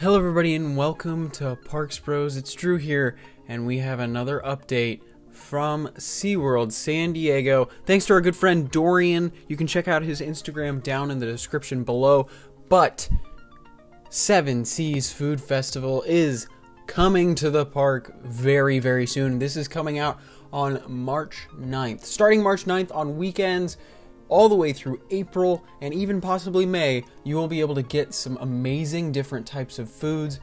Hello everybody and welcome to Parks Bros. It's Drew here and we have another update from SeaWorld San Diego. Thanks to our good friend Dorian. You can check out his Instagram down in the description below. But Seven Seas Food Festival is coming to the park very soon. This is coming out on March 9th. Starting March 9th on weekends, all the way through April and even possibly May, you will be able to get some amazing different types of foods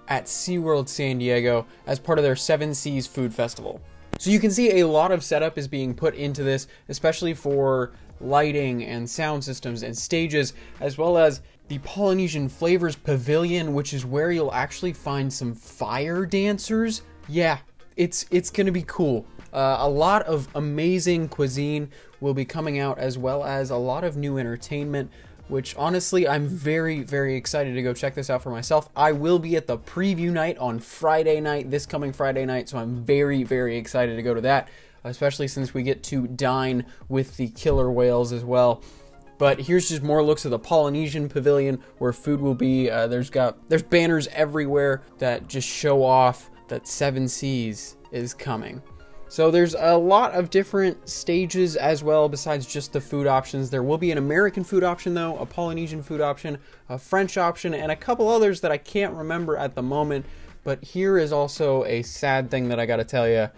at SeaWorld San Diego as part of their Seven Seas Food Festival. So you can see a lot of setup is being put into this, especially for lighting and sound systems and stages, as well as the Polynesian Flavors Pavilion, which is where you'll actually find some fire dancers. Yeah, it's gonna be cool. A lot of amazing cuisine will be coming out, as well as a lot of new entertainment, which honestly I'm very excited to go check this out for myself. I will be at the preview night on Friday night, this coming Friday night, so I'm very excited to go to that, especially since we get to dine with the killer whales as well. But here's just more looks of the Polynesian Pavilion, where food will be. There's banners everywhere that just show off that Seven Seas is coming. So there's a lot of different stages as well besides just the food options. There will be an American food option though, a Polynesian food option, a French option, and a couple others that I can't remember at the moment. But here is also a sad thing that I gotta tell you.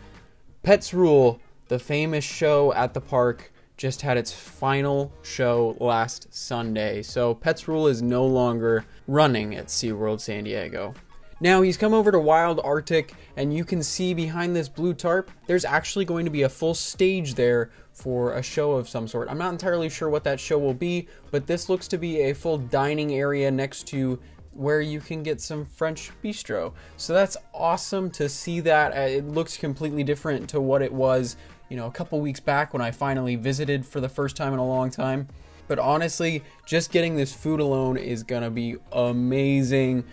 Pets Rule, the famous show at the park, just had its final show last Sunday. So Pets Rule is no longer running at SeaWorld San Diego. Now he's come over to Wild Arctic, and you can see behind this blue tarp, there's actually going to be a full stage there for a show of some sort. I'm not entirely sure what that show will be, but this looks to be a full dining area next to where you can get some French bistro. So that's awesome to see that. It looks completely different to what it was, you know, a couple weeks back when I finally visited for the first time in a long time. But honestly, just getting this food alone is gonna be amazing.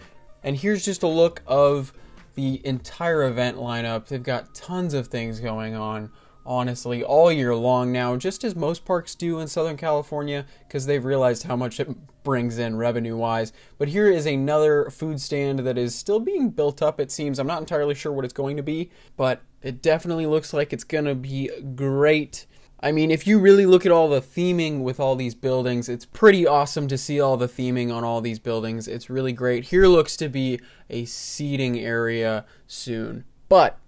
And here's just a look of the entire event lineup. They've got tons of things going on, honestly, all year long now, just as most parks do in Southern California, because they've realized how much it brings in revenue-wise. But here is another food stand that is still being built up, it seems. I'm not entirely sure what it's going to be, but it definitely looks like it's going to be great. I mean, if you really look at all the theming with all these buildings, it's pretty awesome to see all the theming on all these buildings. It's really great. Here looks to be a seating area soon. But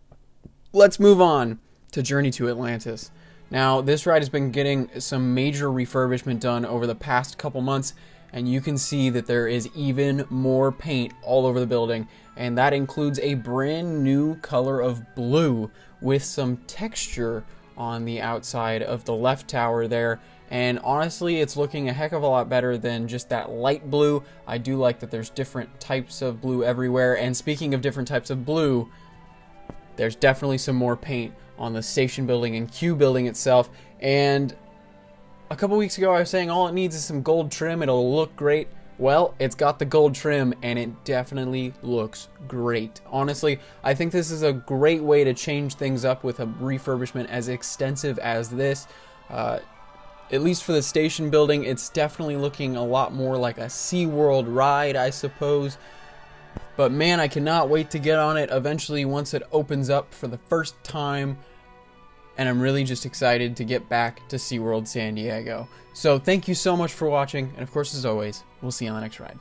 let's move on to Journey to Atlantis. Now, this ride has been getting some major refurbishment done over the past couple months, and you can see that there is even more paint all over the building, and that includes a brand new color of blue with some texture on the outside of the left tower there. And honestly, it's looking a heck of a lot better than just that light blue. I do like that there's different types of blue everywhere. And speaking of different types of blue, there's definitely some more paint on the station building and queue building itself. And a couple weeks ago I was saying all it needs is some gold trim, it'll look great. Well, it's got the gold trim and it definitely looks great. Honestly, I think this is a great way to change things up with a refurbishment as extensive as this. At least for the station building, it's definitely looking a lot more like a SeaWorld ride, I suppose. But man, I cannot wait to get on it eventually once it opens up for the first time. And I'm really just excited to get back to SeaWorld San Diego. So thank you so much for watching, and of course, as always, we'll see you on the next ride.